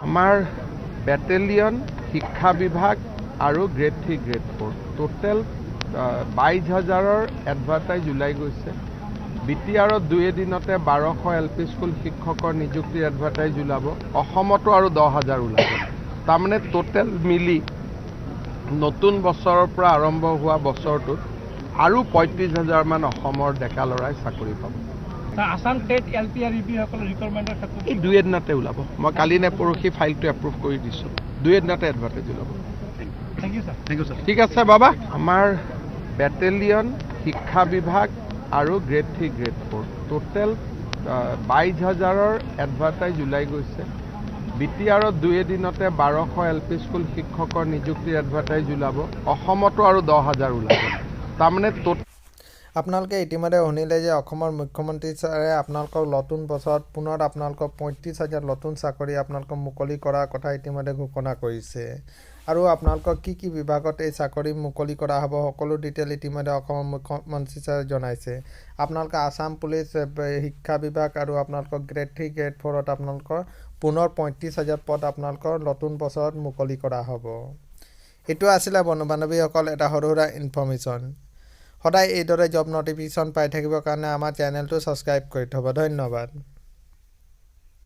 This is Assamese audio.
আমাৰ বেটেলিয়ন শিক্ষা বিভাগ আৰু গ্ৰেড 3 গ্ৰেড 4 টোটেল 22,000 এডভাৰটাইজ ওলাই গৈছে। বিটিআৰত 2 এদিনতে 1200 এলপি স্কুল শিক্ষকৰ নিযুক্তিৰ এডভাৰটাইজ ওলাব। অসমতো আৰু 10,000 ওলাব। তাৰমানে টোটেল মিলি নতুন বছৰৰ পৰা আৰম্ভ হোৱা বছৰটোত আৰু 35,000 মান অসমৰ ডেকা ল'ৰাই চাকৰি পাব। আসাম টেট এলপি আৰু ইপি সকলৰ ৰিকোয়াৰমেন্টৰ ক্ষেত্ৰত এই 2 এদিনতে ওলাব। মই কালি নে পৰহি ফাইলটো এপ্ৰুভ কৰি দিছোঁ। 2 এদিনতে এডভাৰটাইজ ওলাব। Thank you sir. ঠিক আছে বাবা। আমাৰ বেটেলিয়ন শিক্ষা বিভাগ আৰু গ্ৰেড 3 গ্ৰেড 4 টোটেল 22,000 এডভাৰটাইজ ওলাই গৈছে। বিটিআৰত 2 এদিনতে 1200 এলপি স্কুল শিক্ষকৰ নিযুক্তিৰ এডভাৰটাইজ ওলাব। অসমতো আৰু 10,000 ওলাব। তাৰমানে আপোনালোকে ইতিমধ্যে শুনিলে যে অসমৰ মুখ্যমন্ত্ৰী ছাৰে আপোনালোকক নতুন বছৰত পুনৰ আপোনালোকক 35,000 নতুন চাকৰি আপোনালোকক মুকলি কৰাৰ কথা ইতিমধ্যে ঘোষণা কৰিছে। আৰু আপোনালোকক কি বিভাগত এই চাকৰি মুকলি কৰা হ'ব সকলো ডিটেইল ইতিমধ্যে অসমৰ মুখ্যমন্ত্ৰী ছাৰে জনাইছে। আপোনালোকে আসাম পুলিচ শিক্ষা বিভাগ আৰু আপোনালোকৰ গ্ৰেড 3 গ্ৰেড 4ত আপোনালোকৰ পুনৰ 35,000 পদ আপোনালোকৰ নতুন বছৰত মুকলি কৰা হ'ব। এইটো আছিলে বন্ধু বান্ধৱীসকল এটা সৰু সুৰা ইনফৰ্মেশ্যন। সদায় এইদৰে জব নটিফিকেশ্যন পাই থাকিবৰ কাৰণে আমাৰ চেনেলটো ছাবস্ক্ৰাইব কৰি থ'ব। ধন্যবাদ।